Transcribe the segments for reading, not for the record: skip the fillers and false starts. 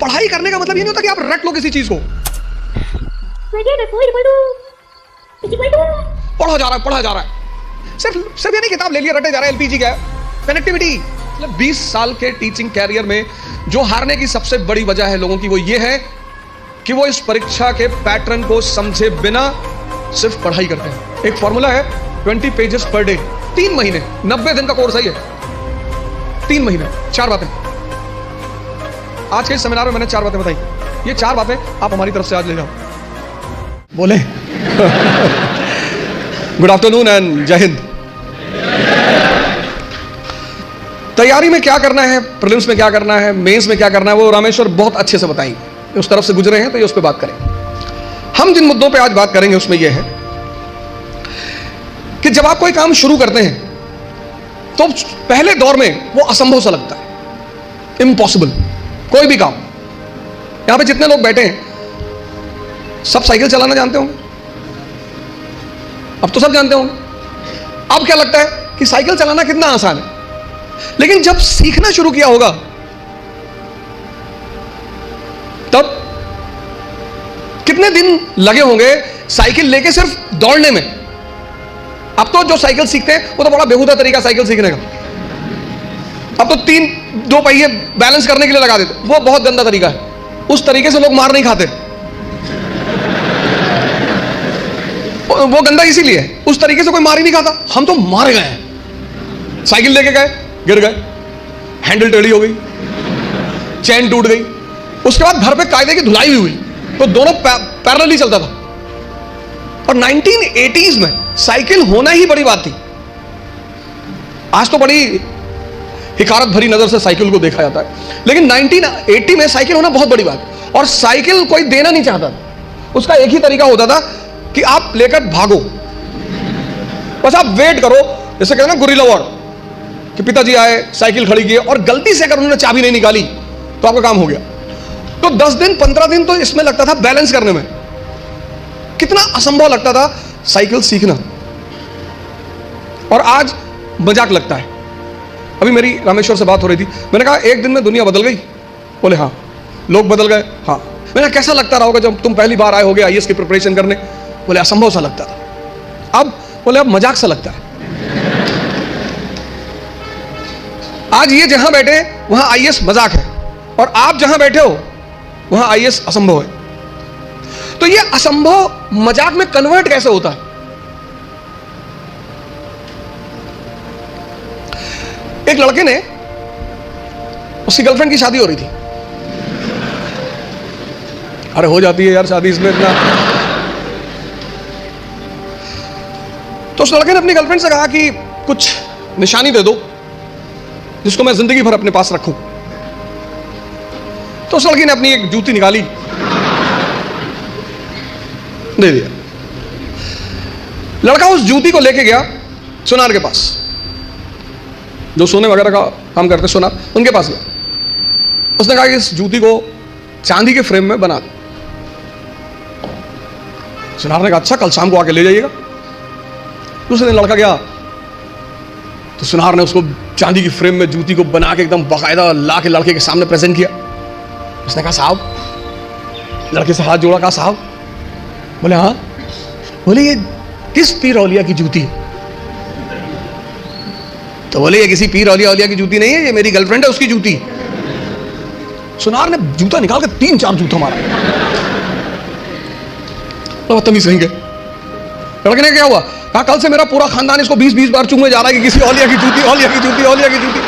पढ़ाई करने का मतलब ये नहीं होता कि आप रट लो किसी चीज को। पढ़ा जा रहा है सिर्फ ये नहीं किताब ले लिया रटे जा रहा है। एलपीजी क्या है? कनेक्टिविटी। मतलब 20 साल के टीचिंग कैरियर में जो हारने की सबसे बड़ी वजह है लोगों की, वो ये है कि वो इस परीक्षा के पैटर्न को समझे बिना सिर्फ पढ़ाई करते हैं। एक फॉर्मूला है 20 पेजेस पर डे, 3 महीने, 90 दिन का कोर्स है ये। 3 महीने 4 बातें। आज के इस सेमिनार में मैंने 4 बातें बताई। ये 4 बातें आप हमारी तरफ से आज ले जाओ। बोले गुड आफ्टरनून एंड जय हिंद। तैयारी में क्या करना है, प्रीलिम्स में क्या करना है, मेंस में क्या करना है, वो रामेश्वर बहुत अच्छे से बताएंगे। उस तरफ से गुजरे हैं तो ये उस पर बात करें। हम जिन मुद्दों पे आज बात करेंगे उसमें यह है कि जब आप कोई काम शुरू करते हैं तो पहले दौर में वो असंभव सा लगता है, इम्पॉसिबल। कोई भी काम, यहां पे जितने लोग बैठे हैं सब साइकिल चलाना जानते होंगे, अब तो सब जानते होंगे। अब क्या लगता है कि साइकिल चलाना कितना आसान है, लेकिन जब सीखना शुरू किया होगा तब कितने दिन लगे होंगे साइकिल लेके सिर्फ दौड़ने में। अब तो जो साइकिल सीखते हैं वो तो बड़ा बेहुदा तरीका साइकिल सीखने का। अब तो 2 पहिए बैलेंस करने के लिए लगा देते, वो बहुत गंदा तरीका है। उस तरीके से लोग मार नहीं खाते। वो गंदा इसीलिए है, उस तरीके से कोई मार ही नहीं खाता। हम तो मार गए हैं। साइकिल लेके गए, गिर गए, हैंडल टेढ़ी हो गई, चेन टूट गई, उसके बाद घर पे कायदे की धुलाई भी हुई, तो दोनों पैरेलल ही चलता था। और 1980s में साइकिल होना ही बड़ी बात थी। आज तो बड़ी हिकारत भरी नजर से साइकिल को देखा जाता है, लेकिन 1980 में साइकिल होना बहुत बड़ी बात। और साइकिल कोई देना नहीं चाहता था। उसका एक ही तरीका होता था कि आप लेकर भागो, बस आप वेट करो। जैसे कहते हैं ना गुरिल्ला वॉर, कि पिताजी आए, साइकिल खड़ी की और गलती से अगर उन्होंने चाबी नहीं निकाली तो आपका काम हो गया। तो 10 दिन 15 दिन तो इसमें लगता था बैलेंस करने में। कितना असंभव लगता था साइकिल सीखना, और आज मजाक लगता है। अभी मेरी रामेश्वर से बात हो रही थी, मैंने कहा एक दिन में दुनिया बदल गई। बोले हाँ। लोग बदल गए? हाँ। मैंने कैसा लगता रहा होगा जब तुम पहली बार आए होगे आईएएस की प्रिपरेशन करने? बोले असंभव सा लगता था। अब बोले अब मजाक सा लगता है। आज ये जहां बैठे वहां आईएएस मजाक है, और आप जहां बैठे हो वहां आईएएस असंभव है। तो ये असंभव मजाक में कन्वर्ट कैसे होता है? एक लड़के ने, उसकी गर्लफ्रेंड की शादी हो रही थी। अरे हो जाती है यार शादी इसमें इतना। तो उस लड़के ने अपनी गर्लफ्रेंड से कहा कि कुछ निशानी दे दो जिसको मैं जिंदगी भर अपने पास रखूं। तो उस लड़की ने अपनी एक जूती निकाली, दे दिया। लड़का उस जूती को लेके गया सुनार के पास, जो सोने वगैरह का काम करते सुनार, उनके पास गया। उसने कहा कि इस जूती को चांदी के फ्रेम में बना दो। सुनार ने कहा अच्छा, कल शाम को आके ले जाइएगा। दूसरे दिन लड़का गया तो सुनार ने उसको चांदी की फ्रेम में जूती को बना के एकदम बाकायदा ला के लड़के के सामने प्रेजेंट किया। उसने कहा साहब, लड़के से हाथ जोड़ा, कहा साहब। बोले हाँ। बोले ये किस पीर औलिया की जूती है? तो बोले ये किसी पीर औलिया की जूती नहीं है, ये मेरी गर्लफ्रेंड है, उसकी जूती। सुनार ने जूता निकाल के 3-4 जूता मारा। तो बदतमीज कहेंगे। लड़के ने क्या हुआ? कहा कल से मेरा पूरा खानदान इसको 20-20 बार चूमने जा रहा है कि किसी औलिया की जूती, औलिया की जूती, औलिया की जूती।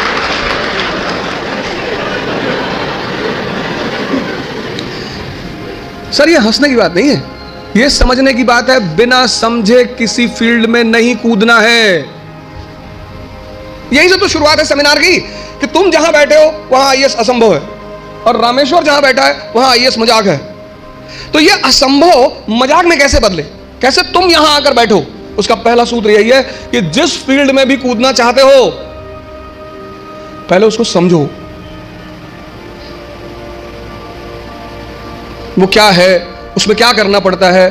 सर ये हंसने की बात नहीं है, ये समझने की बात है। बिना समझे किसी फील्ड में नहीं कूदना है। यही से तो शुरुआत है सेमिनार की, कि तुम जहां बैठे हो वहां आईएएस असंभव है, और रामेश्वर जहां बैठा है वहां आईएएस मजाक है। तो ये असंभव मजाक में कैसे बदले, कैसे तुम यहां आकर बैठो? उसका पहला सूत्र यही है कि जिस फील्ड में भी कूदना चाहते हो पहले उसको समझो, वो क्या है, उसमें क्या करना पड़ता है,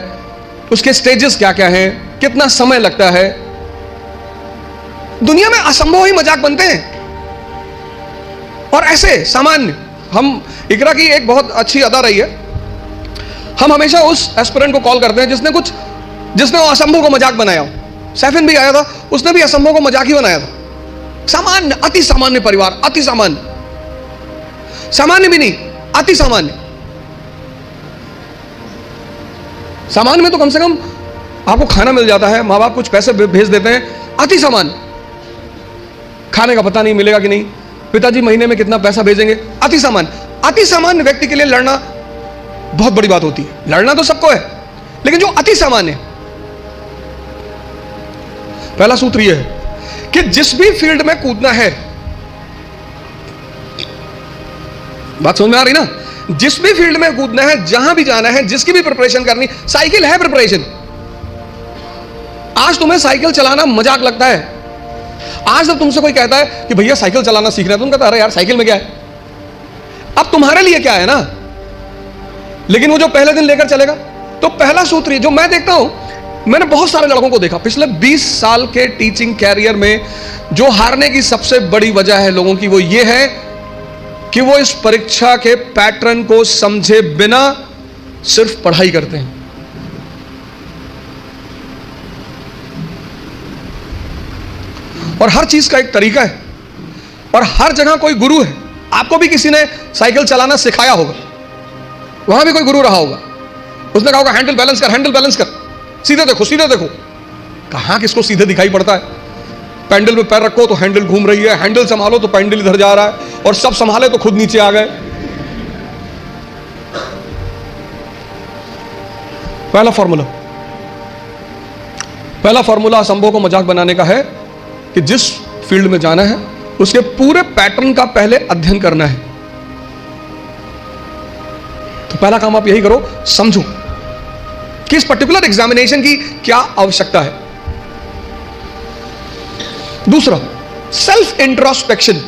उसके स्टेजेस क्या क्या हैं, कितना समय लगता है। दुनिया में असंभव ही मजाक बनते हैं, और ऐसे सामान्य हम इकरा की एक बहुत अच्छी अदा रही है, हम हमेशा उस एस्पिरेंट को कॉल करते हैं जिसने वो असंभव को मजाक बनाया हो। सैफिन भी आया था, उसने भी असंभव को मजाक ही बनाया था। सामान्य, अति सामान्य परिवार, अति सामान्य, सामान्य भी नहीं, अति सामान्य। सामान्य में तो कम से कम आपको खाना मिल जाता है, माँ बाप कुछ पैसे भेज देते हैं। अति सामान्य, खाने का पता नहीं मिलेगा कि नहीं, पिताजी महीने में कितना पैसा भेजेंगे। अति सामान्य, अति सामान्य व्यक्ति के लिए लड़ना बहुत बड़ी बात होती है। लड़ना तो सबको है, लेकिन जो अति सामान्य, पहला सूत्र यह है कि जिस भी फील्ड में कूदना है, बात समझ में आ रही ना, जिस भी फील्ड में कूदना है, जहां भी जाना है, जिसकी भी प्रिपरेशन करनी, साइकिल है प्रिपरेशन। आज तुम्हें साइकिल चलाना मजाक लगता है। आज जब तुमसे कोई कहता है कि भैया साइकिल चलाना सीखना है, तुम कहता है अरे यार साइकिल में क्या है। अब तुम्हारे लिए क्या है ना, लेकिन वो जो पहले दिन लेकर चलेगा। तो पहला सूत्र जो मैं देखता हूं, मैंने बहुत सारे लड़कों को देखा पिछले 20 साल के टीचिंग कैरियर में, जो हारने की सबसे बड़ी वजह है लोगों की, वो ये है कि वो इस परीक्षा के पैटर्न को समझे बिना सिर्फ पढ़ाई करते हैं। और हर चीज का एक तरीका है, और हर जगह कोई गुरु है। आपको भी किसी ने साइकिल चलाना सिखाया होगा, वहां भी कोई गुरु रहा होगा, उसने कहा होगा हैंडल बैलेंस कर, हैंडल बैलेंस कर, सीधे देखो, सीधे देखो। कहां किसको सीधे दिखाई पड़ता है। पैंडल में पैर रखो तो हैंडल घूम रही है, हैंडल संभालो तो पैंडल इधर जा रहा है, और सब संभाले तो खुद नीचे आ गए। पहला फॉर्मूला असंभव को मजाक बनाने का है कि जिस फील्ड में जाना है उसके पूरे पैटर्न का पहले अध्ययन करना है। तो पहला काम आप यही करो, समझो कि इस पर्टिकुलर एग्जामिनेशन की क्या आवश्यकता है। दूसरा, सेल्फ इंट्रोस्पेक्शन।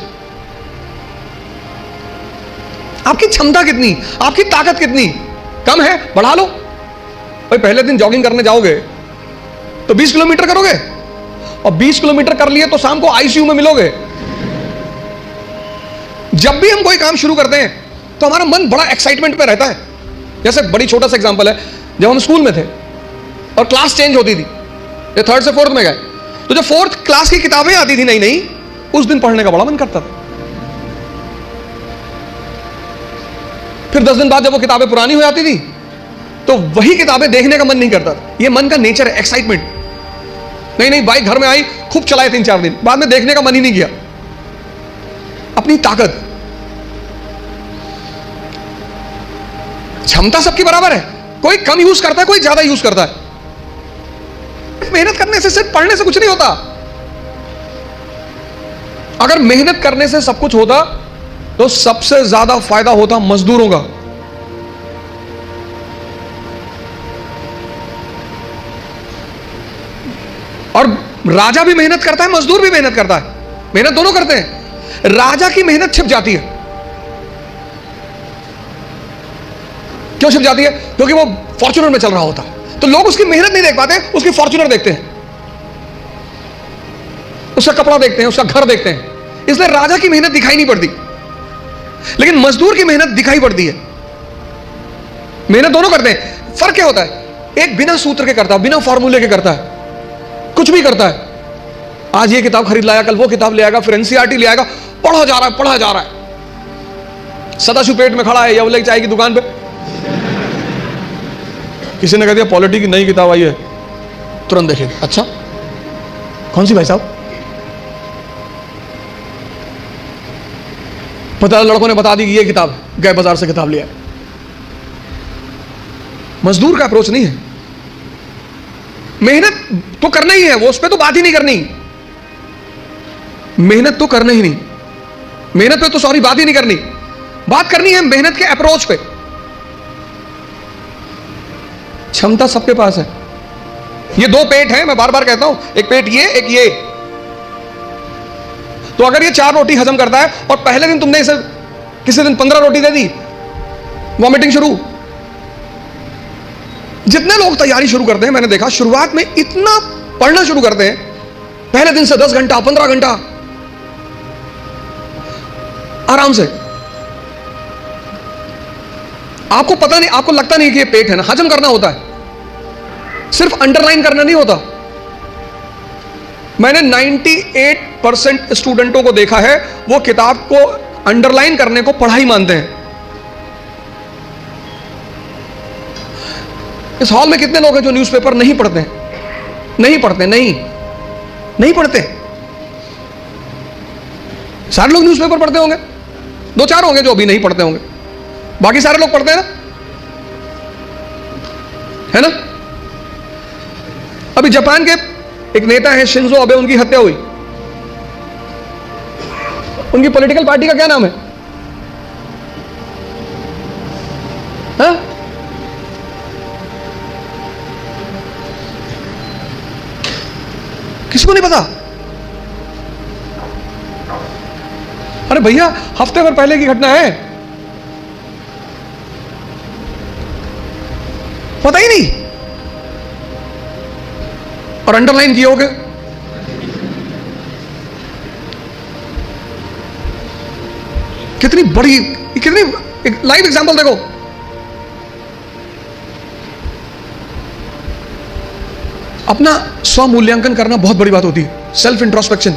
आपकी क्षमता कितनी, आपकी ताकत कितनी, कम है बढ़ा लो। भाई पहले दिन जॉगिंग करने जाओगे तो 20 किलोमीटर करोगे, और 20 किलोमीटर कर लिए तो शाम को आईसीयू में मिलोगे। जब भी हम कोई काम शुरू करते हैं तो हमारा मन बड़ा एक्साइटमेंट पे रहता है। जैसे बड़ी छोटा सा एग्जांपल है, जब हम स्कूल में थे और क्लास चेंज होती थी, ये 3rd से 4th में गए, तो जब 4th क्लास की किताबें आती थी नई नई, उस दिन पढ़ने का बड़ा मन करता था। फिर 10 दिन बाद जब वो किताबें पुरानी हो जाती थी तो वही किताबें देखने का मन नहीं करता था। ये मन का नेचर है, एक्साइटमेंट। नहीं बाइक घर में आई, खूब चलाए 3-4 दिन, बाद में देखने का मन ही नहीं किया। अपनी ताकत, क्षमता सबकी बराबर है, कोई कम यूज करता है, कोई ज्यादा यूज करता है। मेहनत करने से, सिर्फ पढ़ने से कुछ नहीं होता। अगर मेहनत करने से सब कुछ होता तो सबसे ज्यादा फायदा होता मजदूरों का। और राजा भी मेहनत करता है, मजदूर भी मेहनत करता है, मेहनत दोनों करते हैं। राजा की मेहनत छिप जाती है। क्यों छिप जाती है? क्योंकि वो फॉर्च्यूनर में चल रहा होता है, तो लोग उसकी मेहनत नहीं देख पाते, उसकी फॉर्च्यूनर देखते हैं, उसका कपड़ा देखते हैं, उसका घर देखते हैं। इसलिए राजा की मेहनत दिखाई नहीं पड़ती, लेकिन मजदूर की मेहनत दिखाई पड़ती है। मेहनत दोनों करते हैं। फर्क क्या होता है? एक बिना सूत्र के करता है, बिना फॉर्मूले के करता है, कुछ भी करता है। आज ये किताब खरीद लाया, कल वो किताब ले आएगा, फिर एनसीईआरटी ले आएगा, पढ़ा जा रहा है, पढ़ा जा रहा है। सदाशिव पेट में खड़ा है या चाय की दुकान पे, किसी ने कह दिया पॉलिटी की नई किताब आई है, तुरंत देखेगा, अच्छा कौन सी भाई साहब? पता लड़कों ने बता दी कि ये किताब, गए बाजार से किताब लिया। मजदूर का अप्रोच नहीं है। मेहनत तो करना ही है, वो उस पर तो बात ही नहीं करनी। मेहनत तो करना ही नहीं, मेहनत पे तो सॉरी बात ही नहीं करनी। बात करनी है मेहनत के अप्रोच पे। क्षमता सबके पास है। ये 2 पेट हैं, मैं बार बार कहता हूं, एक पेट ये, एक ये। तो अगर ये 4 रोटी हजम करता है और पहले दिन तुमने इसे किसी दिन 15 रोटी दे दी, वॉमिटिंग शुरू। जितने लोग तैयारी शुरू करते हैं, मैंने देखा शुरुआत में इतना पढ़ना शुरू करते हैं, पहले दिन से 10 घंटा 15 घंटा आराम से, आपको पता नहीं, आपको लगता नहीं कि ये पेट है ना, हजम करना होता है, सिर्फ अंडरलाइन करना नहीं होता। मैंने 98% स्टूडेंटों को देखा है, वो किताब को अंडरलाइन करने को पढ़ाई मानते हैं। इस हॉल में कितने लोग हैं जो न्यूज़पेपर नहीं पढ़ते हैं? नहीं पढ़ते, नहीं पढ़ते। सारे लोग न्यूज़पेपर पढ़ते होंगे, दो चार होंगे जो अभी नहीं पढ़ते होंगे, बाकी सारे लोग पढ़ते हैं ना, है ना। अभी जापान के एक नेता है शिंजो अबे, उनकी हत्या हुई। उनकी पॉलिटिकल पार्टी का क्या नाम है? हाँ? किसी को नहीं पता? अरे भैया, हफ्ते भर पहले की घटना है, पता ही नहीं, और अंडरलाइन किए होगे। कितनी बड़ी, कितनी, एक लाइव एग्जांपल देखो। अपना स्व मूल्यांकन करना बहुत बड़ी बात होती है, सेल्फ इंट्रोस्पेक्शन।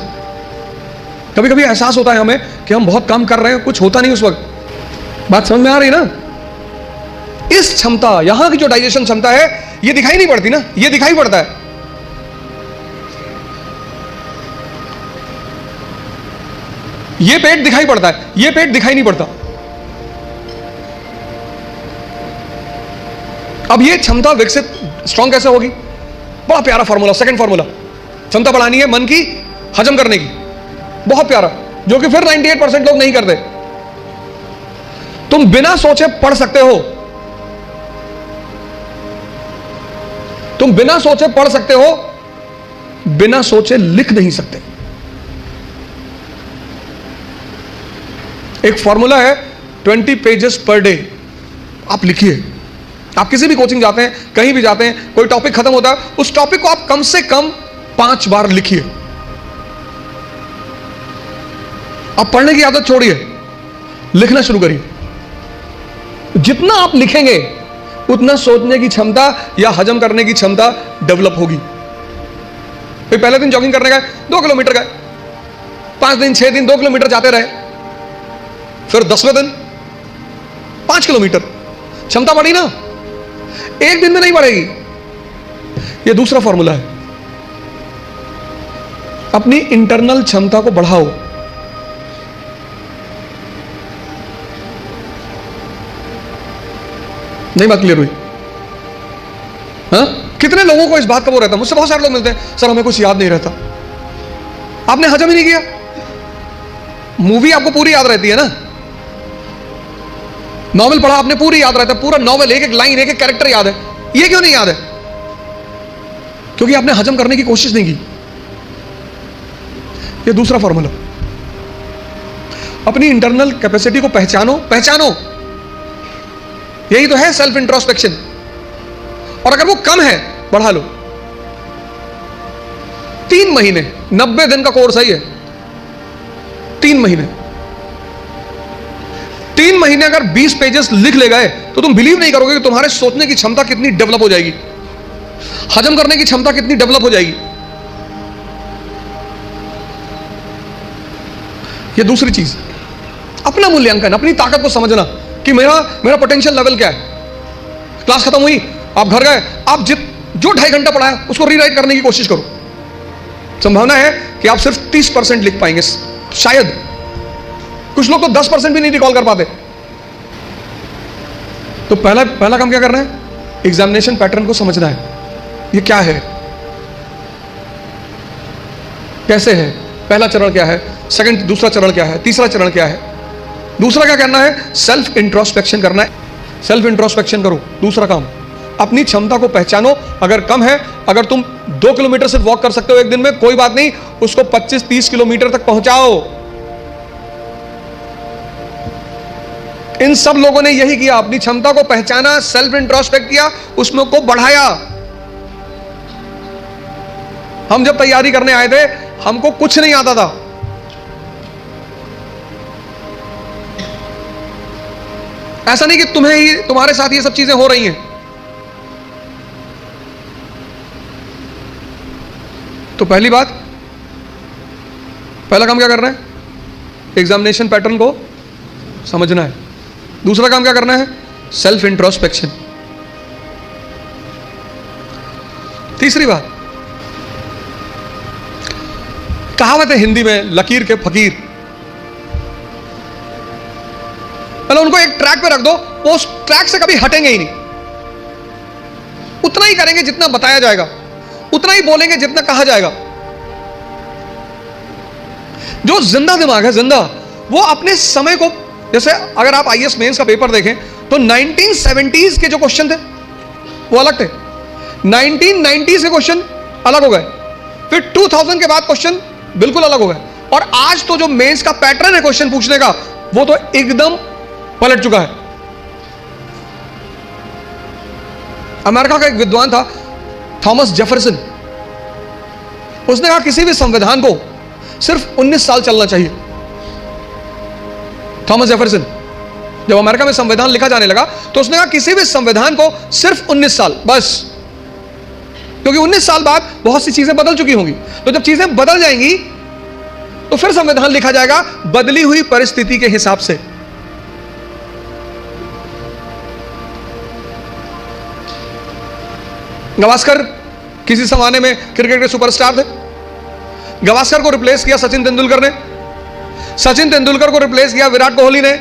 कभी कभी एहसास होता है हमें कि हम बहुत काम कर रहे हैं, कुछ होता नहीं उस वक्त। बात समझ में आ रही ना? इस क्षमता, यहां की जो डाइजेशन क्षमता है, ये दिखाई नहीं पड़ती ना, ये दिखाई पड़ता है। ये पेट दिखाई पड़ता है, ये पेट दिखाई नहीं पड़ता। अब ये क्षमता विकसित, स्ट्रॉन्ग कैसे होगी? बड़ा प्यारा फॉर्मूला, सेकंड फॉर्मूला। क्षमता बढ़ानी है मन की, हजम करने की, बहुत प्यारा, जो कि फिर 98% लोग नहीं करते। तुम बिना सोचे पढ़ सकते हो, तुम बिना सोचे पढ़ सकते हो, बिना सोचे लिख नहीं सकते। एक फॉर्मूला है 20 पेजेस पर डे, आप लिखिए। आप किसी भी कोचिंग जाते हैं, कहीं भी जाते हैं, कोई टॉपिक खत्म होता है, उस टॉपिक को आप कम से कम 5 बार लिखिए। आप पढ़ने की आदत छोड़िए, लिखना शुरू करिए। जितना आप लिखेंगे उतना सोचने की क्षमता या हजम करने की क्षमता डेवलप होगी। फिर पहले दिन जॉगिंग करने गए, 2 किलोमीटर गए, 5 दिन 6 दिन 2 किलोमीटर जाते रहे, फिर 10वें दिन 5 किलोमीटर, क्षमता बढ़ी ना। एक दिन में नहीं बढ़ेगी। यह दूसरा फॉर्मूला है, अपनी इंटरनल क्षमता को बढ़ाओ। नहीं बात क्लियर हुई? हाँ? कितने लोगों को इस बात का वो रहता है, मुझसे बहुत सारे लोग मिलते हैं, सर हमें कुछ याद नहीं रहता। आपने हजम ही नहीं किया। मूवी आपको पूरी याद रहती है ना, नॉवेल पढ़ा आपने, पूरी याद रहता है, पूरा नॉवेल, एक एक लाइन, एक एक कैरेक्टर याद है। ये क्यों नहीं याद है? क्योंकि आपने हजम करने की कोशिश नहीं की। ये दूसरा फॉर्मूला, अपनी इंटरनल कैपेसिटी को पहचानो। यही तो है सेल्फ इंट्रोस्पेक्शन। और अगर वो कम है, बढ़ा लो। 3 महीने, 90 दिन का कोर्स है ये। 3 महीने 3 महीने अगर 20 पेजेस लिख ले गए तो तुम बिलीव नहीं करोगे कि तुम्हारे सोचने की क्षमता कितनी डेवलप हो जाएगी, हजम करने की क्षमता कितनी डेवलप हो जाएगी। ये दूसरी चीज, अपना मूल्यांकन, अपनी ताकत को समझना कि मेरा पोटेंशियल लेवल क्या है। क्लास खत्म हुई, आप घर गए, आप जो 2.5 घंटा पढ़ा है उसको रीराइट करने की कोशिश करो। संभावना है कि आप सिर्फ 30% लिख पाएंगे, शायद। कुछ लोग तो 10% भी नहीं रिकॉल कर पाते। तो पहला काम क्या करना है? एग्जामिनेशन पैटर्न को समझना है। ये क्या है, कैसे है, पहला चरण क्या है, दूसरा चरण क्या है, तीसरा चरण क्या है। दूसरा क्या करना है? सेल्फ इंट्रोस्पेक्शन करना है। सेल्फ इंट्रोस्पेक्शन करो। दूसरा काम, अपनी क्षमता को पहचानो। अगर कम है, अगर तुम 2 किलोमीटर सिर्फ वॉक कर सकते हो एक दिन में, कोई बात नहीं, उसको 25-30 किलोमीटर तक पहुंचाओ। इन सब लोगों ने यही किया, अपनी क्षमता को पहचाना, सेल्फ इंट्रोस्पेक्ट किया, उसमें को बढ़ाया। हम जब तैयारी करने आए थे, हमको कुछ नहीं आता था। ऐसा नहीं कि तुम्हें ही, तुम्हारे साथ ये सब चीजें हो रही हैं। तो पहली बात, पहला काम क्या करना है? एग्जामिनेशन पैटर्न को समझना है। दूसरा काम क्या करना है? Self introspection. तीसरी बात, कहावत है हिंदी में, लकीर के फकीर। मतलब उनको एक ट्रैक पे रख दो, वो उस ट्रैक से कभी हटेंगे ही नहीं। उतना ही करेंगे जितना बताया जाएगा, उतना ही बोलेंगे जितना कहा जाएगा। जो जिंदा दिमाग है, जिंदा, वो अपने समय को, जैसे अगर आप आईएएस मेंस का पेपर देखें तो 1970s के जो क्वेश्चन थे वो अलग थे, 1990s के क्वेश्चन अलग हो गए, फिर 2000 के बाद क्वेश्चन बिल्कुल अलग हो गए, और आज तो जो मेंस का पैटर्न है क्वेश्चन पूछने का, वो तो एकदम पलट चुका है। अमेरिका का एक विद्वान था थॉमस जेफरसन, उसने कहा किसी भी संविधान को सिर्फ 19 साल चलना चाहिए। थॉमस जेफरसन, जब अमेरिका में संविधान लिखा जाने लगा तो उसने कहा किसी भी संविधान को सिर्फ 19 साल बस, क्योंकि 19 साल बाद बहुत सी चीजें बदल चुकी होंगी। तो जब चीजें बदल जाएंगी तो फिर संविधान लिखा जाएगा बदली हुई परिस्थिति के हिसाब से। गावस्कर किसी जमाने में क्रिकेट के सुपरस्टार थे। गावस्कर को रिप्लेस किया सचिन तेंदुलकर ने, सचिन तेंदुलकर को रिप्लेस किया विराट कोहली ने।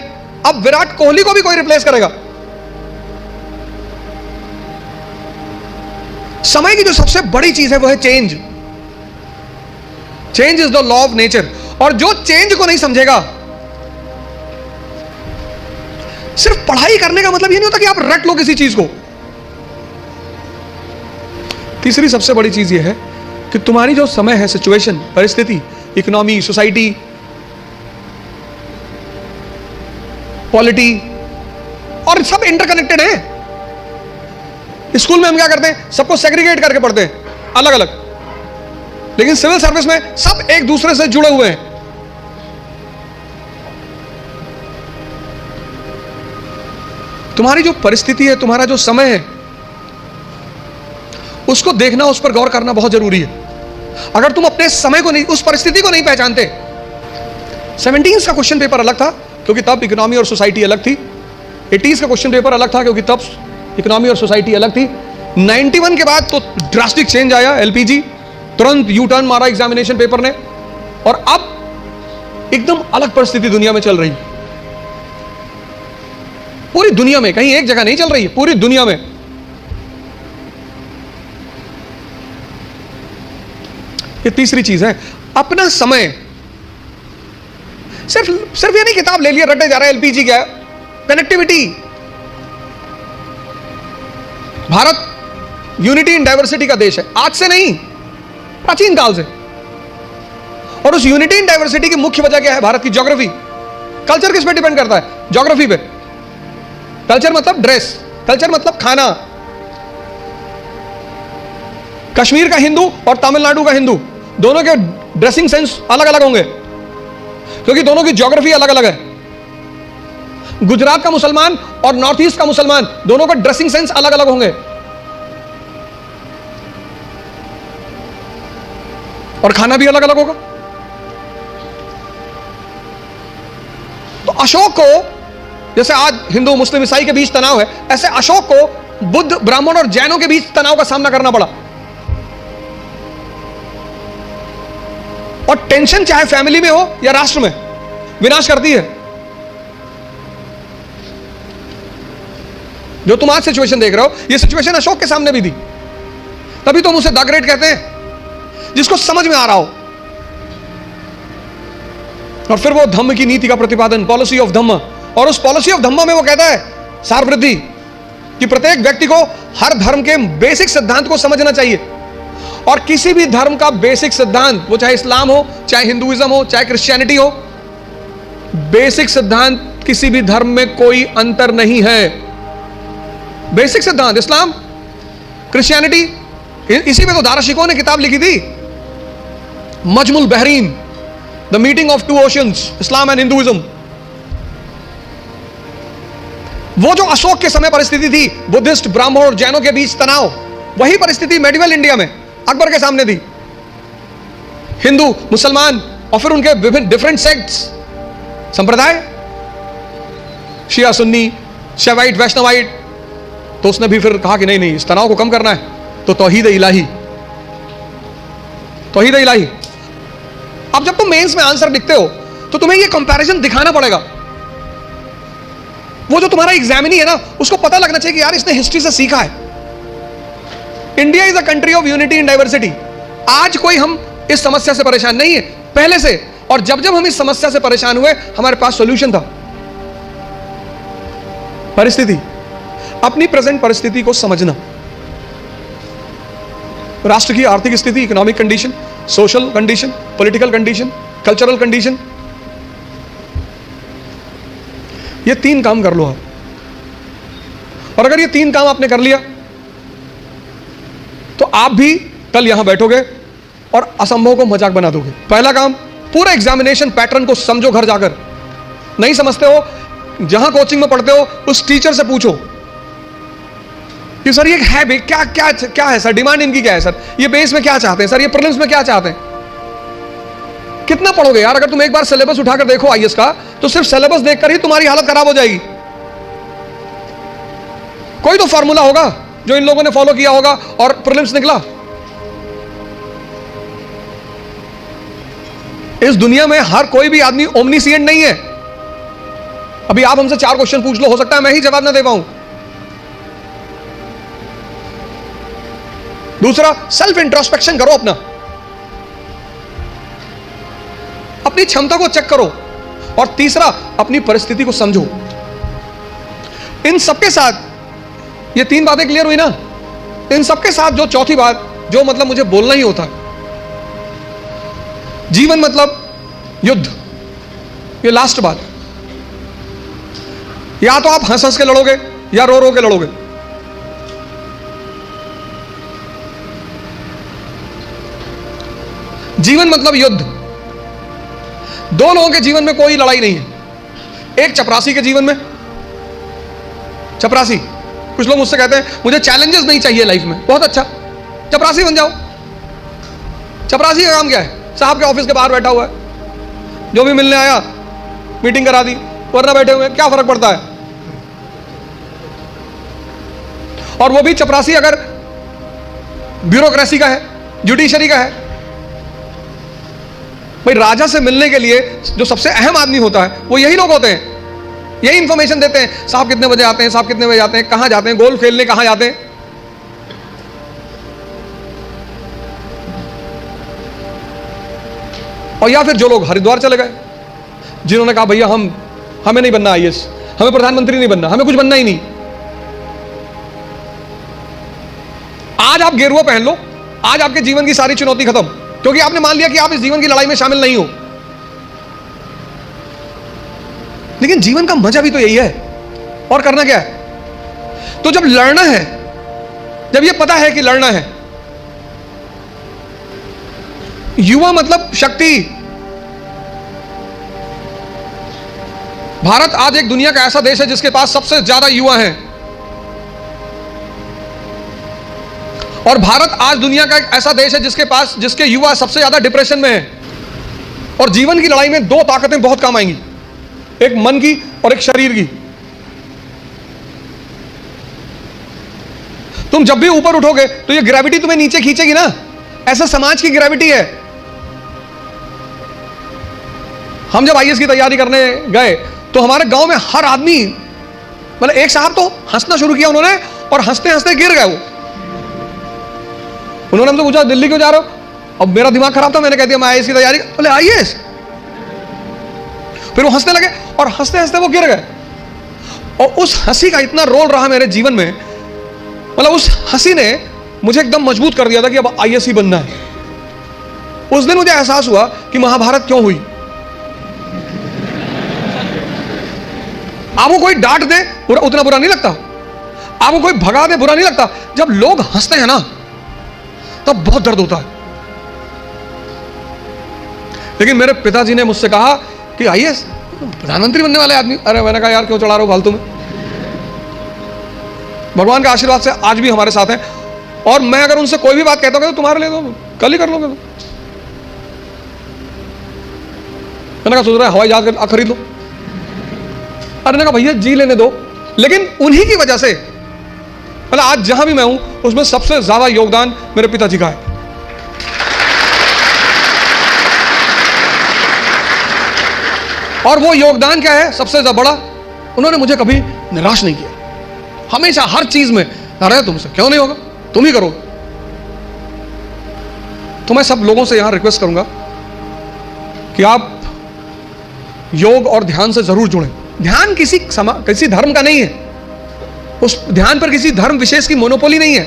अब विराट कोहली को भी कोई रिप्लेस करेगा। समय की जो सबसे बड़ी चीज है वो है change. Change is the law of nature. और जो चेंज को नहीं समझेगा, सिर्फ पढ़ाई करने का मतलब ये नहीं होता कि आप रट लो किसी चीज को। तीसरी सबसे बड़ी चीज ये है कि तुम्हारी जो समय है, सिचुएशन, परिस्थिति, इकोनॉमी, सोसाइटी, पॉलिटी, और सब इंटरकनेक्टेड है। स्कूल में हम क्या करते हैं? सबको सेग्रीगेट करके पढ़ते हैं, अलग अलग, लेकिन सिविल सर्विस में सब एक दूसरे से जुड़े हुए हैं। तुम्हारी जो परिस्थिति है, तुम्हारा जो समय है, उसको देखना, उस पर गौर करना बहुत जरूरी है। अगर तुम अपने समय को नहीं, उस परिस्थिति को नहीं पहचानते। 17s का क्वेश्चन पेपर अलग था क्योंकि तब इकोनॉमी और सोसाइटी अलग थी। 80s का क्वेश्चन पेपर अलग था क्योंकि तब इकोनॉमी और सोसाइटी अलग थी। 91 के बाद तो ड्रास्टिक चेंज आया, एलपीजी, तुरंत यू टर्न मारा एग्जामिनेशन पेपर ने, और अब एकदम अलग परिस्थिति दुनिया में चल रही है। पूरी दुनिया में, कहीं एक जगह नहीं चल रही है, पूरी दुनिया में। ये तीसरी चीज है, अपना समय। सिर्फ ये नहीं किताब ले लिया रटे जा रहा है, एलपीजी क्या है, connectivity. Bharat unity in diversity का देश है, आज से नहीं, प्राचीन काल से। और उस यूनिटी इन डाइवर्सिटी की मुख्य वजह क्या है? भारत की ज्योग्राफी। कल्चर किस पे डिपेंड करता है? ज्योग्राफी पे। कल्चर मतलब ड्रेस, कल्चर मतलब खाना। कश्मीर का हिंदू और तमिलनाडु का हिंदू, दोनों के ड्रेसिंग सेंस अलग अलग होंगे क्योंकि दोनों की ज्योग्राफी अलग अलग है। गुजरात का मुसलमान और नॉर्थ ईस्ट का मुसलमान, दोनों का ड्रेसिंग सेंस अलग अलग होंगे। और खाना भी अलग अलग होगा। तो अशोक को, जैसे आज हिंदू मुस्लिम ईसाई के बीच तनाव है, ऐसे अशोक को बुद्ध, ब्राह्मण और जैनों के बीच तनाव का सामना करना पड़ा। और टेंशन चाहे फैमिली में हो या राष्ट्र में, विनाश करती है। जो तुम आज सिचुएशन देख रहे हो, ये सिचुएशन अशोक के सामने भी थी। तभी तुम उसे द ग्रेट कहते हैं, जिसको समझ में आ रहा हो। और फिर वो धम्म की नीति का प्रतिपादन, पॉलिसी ऑफ धम्म, और उस पॉलिसी ऑफ धम्म में वो कहता है सार वृद्धि, कि प्रत्येक व्यक्ति को हर धर्म के बेसिक सिद्धांत को समझना चाहिए। और किसी भी धर्म का बेसिक सिद्धांत, वो चाहे इस्लाम हो, चाहे हिंदुइज्म हो, चाहे क्रिश्चियनिटी हो, बेसिक सिद्धांत किसी भी धर्म में कोई अंतर नहीं है। बेसिक सिद्धांत इस्लाम, क्रिश्चियनिटी, इसी में तो दाराशिकों ने किताब लिखी थी, Majmaul Bahrain, the meeting of two oceans, Islam and Hinduism. वो जो अशोक के समय परिस्थिति थी, बुद्धिस्ट, ब्राह्मण और जैनों के बीच तनाव, वही परिस्थिति मेडिवल इंडिया में अकबर के सामने थी। हिंदू, मुसलमान और फिर उनके विभिन्न डिफरेंट सेक्ट्स, संप्रदाय, शिया, सुन्नी, शैवाइट, वैष्णवाइट। तो उसने भी फिर कहा कि नहीं नहीं, इस तनाव को कम करना है तो तौहीद इलाही, तौहीद इलाही। अब जब तुम मेंस में आंसर लिखते हो तो तुम्हें ये कंपैरिजन दिखाना पड़ेगा। वो जो तुम्हारा एग्जामिनी है ना, उसको पता लगना चाहिए कि यार इसने हिस्ट्री से सीखा है। India is a country of unity in diversity. आज कोई हम इस समस्या से परेशान नहीं है, पहले से। और जब जब हम इस समस्या से परेशान हुए, हमारे पास सॉल्यूशन था। परिस्थिति, अपनी प्रेजेंट परिस्थिति को समझना, राष्ट्र की आर्थिक स्थिति, economic condition, social condition, political condition, cultural condition, ये 3 काम कर लो आप। और अगर ये 3 काम आपने कर लिया तो आप भी कल यहां बैठोगे और असंभव को मजाक बना दोगे। पहला काम, पूरा एग्जामिनेशन पैटर्न को समझो। घर जाकर नहीं समझते हो, जहां कोचिंग में पढ़ते हो उस टीचर से पूछो कि सर ये है भी क्या क्या क्या है सर, डिमांड इनकी क्या है सर, ये बेस में क्या चाहते हैं सर, ये प्रीलिम्स में क्या चाहते हैं। कितना पढ़ोगे यार? अगर तुम एक बार सिलेबस उठाकर देखो आईएएस का, तो सिर्फ सिलेबस देखकर ही तुम्हारी हालत खराब हो जाएगी। कोई तो फॉर्मूला होगा जो इन लोगों ने फॉलो किया होगा और प्रीलिम्स निकला। इस दुनिया में हर कोई भी आदमी ओमनीसिएंट नहीं है। अभी आप हमसे 4 क्वेश्चन पूछ लो, हो सकता है मैं ही जवाब ना दे पाऊं। दूसरा, सेल्फ इंट्रोस्पेक्शन करो, अपनी क्षमता को चेक करो। और तीसरा, अपनी परिस्थिति को समझो। इन सबके साथ ये 3 बातें क्लियर हुई ना। इन सबके साथ जो चौथी बात, जो मतलब मुझे बोलना ही होता है, जीवन मतलब युद्ध। ये लास्ट बात, या तो आप हंस हंस के लड़ोगे या रो रो के लड़ोगे। जीवन मतलब युद्ध। 2 लोगों के जीवन में कोई लड़ाई नहीं है। एक चपरासी के जीवन में, चपरासी, कुछ लोग मुझसे कहते हैं मुझे चैलेंजेस नहीं चाहिए लाइफ में। बहुत अच्छा, चपरासी बन जाओ। चपरासी का काम क्या है? साहब के ऑफिस के बाहर बैठा हुआ है, जो भी मिलने आया मीटिंग करा दी, वरना बैठे हुए, क्या फर्क पड़ता है। और वो भी चपरासी अगर ब्यूरोक्रेसी का है, जुडिशरी का है। भाई राजा से मिलने के लिए जो सबसे अहम आदमी होता है वो यही लोग होते हैं, यही इंफॉर्मेशन देते हैं। साहब कितने बजे आते हैं, साहब कितने बजे आते हैं, कहां जाते हैं, गोल्फ खेलने कहां जाते हैं। और या फिर जो लोग हरिद्वार चले गए, जिन्होंने कहा भैया हमें नहीं बनना आईएएस, हमें प्रधानमंत्री नहीं बनना, हमें कुछ बनना ही नहीं। आज आप गेरुआ पहन लो, आज आपके जीवन की सारी चुनौती खत्म, क्योंकि आपने मान लिया कि आप इस जीवन की लड़ाई में शामिल नहीं हो। लेकिन जीवन का मजा भी तो यही है। और करना क्या है? तो जब लड़ना है, जब यह पता है कि लड़ना है, युवा मतलब शक्ति। भारत आज एक दुनिया का ऐसा देश है जिसके पास सबसे ज्यादा युवा हैं। और भारत आज दुनिया का एक ऐसा देश है जिसके युवा सबसे ज्यादा डिप्रेशन में है। और जीवन की लड़ाई में 2 ताकतें बहुत काम आएंगी, एक मन की और एक शरीर की। तुम जब भी ऊपर उठोगे तो ये ग्रेविटी तुम्हें नीचे खींचेगी ना, ऐसा समाज की ग्रेविटी है। हम जब आईएएस की तैयारी करने गए तो हमारे गांव में हर आदमी, मतलब एक साहब तो हंसना शुरू किया उन्होंने, और हंसते हंसते गिर गए वो। उन्होंने हमसे पूछा दिल्ली क्यों जा रहे हो? अब मेरा दिमाग खराब था, मैंने कह दिया मैं आईएएस की तैयारी। बोले आईएएस? फिर वो हंसने लगे और हंसते हंसते वो गिर गए। और उस हंसी का इतना रोल रहा मेरे जीवन में, मतलब उस हंसी ने मुझे एकदम मजबूत कर दिया था कि अब आईएएस ही बनना है। उस दिन मुझे एहसास हुआ कि महाभारत क्यों हुई। आपको कोई डांट दे उतना बुरा नहीं लगता, आपको कोई भगा दे बुरा नहीं लगता। जब लोग हंसते हैं ना तब बहुत दर्द होता है। लेकिन मेरे पिताजी ने मुझसे कहा कि आईएएस प्रधानमंत्री बनने वाले आदमी। अरे मैंने कहा यार क्यों चढ़ा रहे हो फालतू में, भगवान का आशीर्वाद से आज भी हमारे साथ हैं। और मैं अगर उनसे कोई भी बात कहता हूँ तो तुम्हारे लिए तो कल ही कर लोगे। मैंने कहा सोच रहा है हवाई जहाज खरीद लो। अरे ने कहा भैया जी लेने दो। लेकिन उन्हीं की वजह से मतलब आज जहां भी मैं हूं उसमें सबसे ज्यादा योगदान मेरे पिताजी का है। और वो योगदान क्या है सबसे ज्यादा बड़ा, उन्होंने मुझे कभी निराश नहीं किया। हमेशा हर चीज में अरे तुमसे क्यों नहीं होगा, तुम ही करो। तो मैं सब लोगों से यहां रिक्वेस्ट करूंगा कि आप योग और ध्यान से जरूर जुड़ें। ध्यान किसी धर्म का नहीं है, उस ध्यान पर किसी धर्म विशेष की मोनोपोली नहीं है।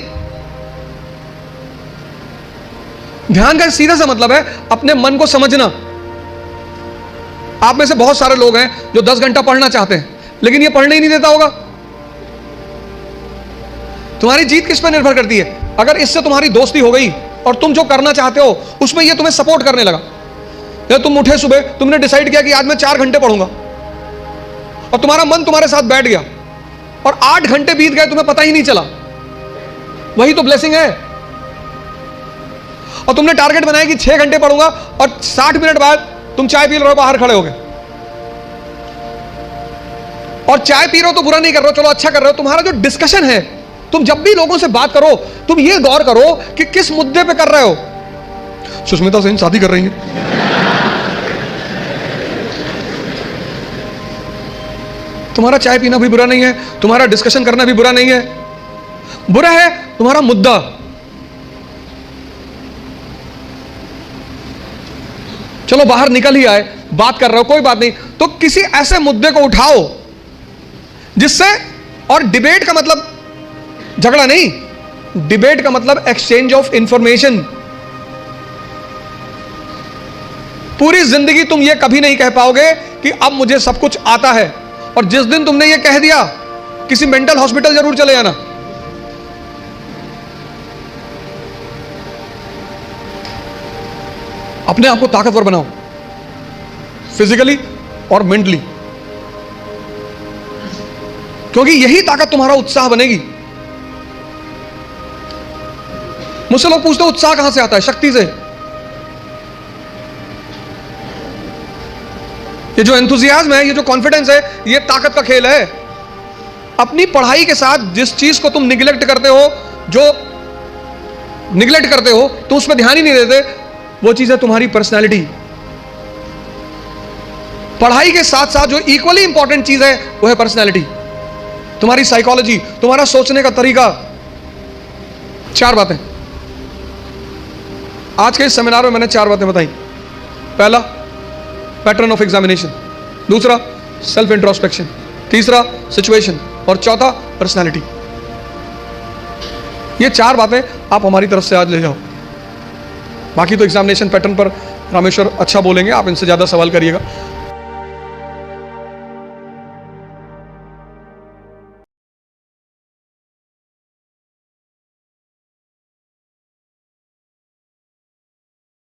ध्यान का सीधा सा मतलब है अपने मन को समझना। आप में से बहुत सारे लोग हैं जो 10 घंटा पढ़ना चाहते हैं लेकिन ये पढ़ने ही नहीं देता होगा। तुम्हारी जीत किस पर निर्भर करती है? अगर इससे तुम्हारी दोस्ती हो गई और तुम जो करना चाहते हो उसमें ये तुम्हें सपोर्ट करने लगा, या तुम उठे सुबह, तुमने डिसाइड किया कि आज मैं 4 घंटे पढ़ूंगा और तुम्हारा मन तुम्हारे साथ बैठ गया और 8 घंटे बीत गए तुम्हें पता ही नहीं चला, वही तो ब्लेसिंग है। और तुमने टारगेट बनाया कि 6 घंटे पढ़ूंगा और 60 मिनट बाद तुम चाय पी रहे हो, बाहर खड़े हो गए। और चाय पी रहे हो तो बुरा नहीं कर रहे हो, चलो अच्छा कर रहे हो। तुम्हारा जो डिस्कशन है, तुम जब भी लोगों से बात करो तुम ये गौर करो कि किस मुद्दे पे कर रहे हो। सुष्मिता सेन शादी कर रही है, तुम्हारा चाय पीना भी बुरा नहीं है, तुम्हारा डिस्कशन करना भी बुरा नहीं है। बुरा है तुम्हारा मुद्दा। चलो बाहर निकल ही आए, बात कर रहे हो, कोई बात नहीं, तो किसी ऐसे मुद्दे को उठाओ जिससे, और डिबेट का मतलब झगड़ा नहीं, डिबेट का मतलब एक्सचेंज ऑफ इंफॉर्मेशन। पूरी जिंदगी तुम ये कभी नहीं कह पाओगे कि अब मुझे सब कुछ आता है, और जिस दिन तुमने ये कह दिया किसी मेंटल हॉस्पिटल जरूर चले जाना। अपने आप को ताकतवर बनाओ, फिजिकली और मेंटली, क्योंकि यही ताकत तुम्हारा उत्साह बनेगी। मुझसे लोग पूछते हैं उत्साह कहां से आता है? शक्ति से। ये जो एंथुजियाज्म है, ये जो कॉन्फिडेंस है, ये ताकत का खेल है। अपनी पढ़ाई के साथ जिस चीज को तुम निगलेक्ट करते हो, जो निगलेक्ट करते हो, तो उसमें ध्यान ही नहीं देते, वो चीज है तुम्हारी पर्सनैलिटी। पढ़ाई के साथ साथ जो इक्वली इंपॉर्टेंट चीज है वो है पर्सनैलिटी, तुम्हारी साइकोलॉजी, तुम्हारा सोचने का तरीका। 4 बातें आज के इस सेमिनार में मैंने 4 बातें बताई। पहला, पैटर्न ऑफ एग्जामिनेशन। दूसरा, सेल्फ इंट्रोस्पेक्शन। तीसरा, सिचुएशन। और चौथा, पर्सनैलिटी। ये 4 बातें आप हमारी तरफ से आज ले जाओ। बाकी तो एग्जामिनेशन पैटर्न पर रामेश्वर अच्छा बोलेंगे, आप इनसे ज़्यादा सवाल करिएगा।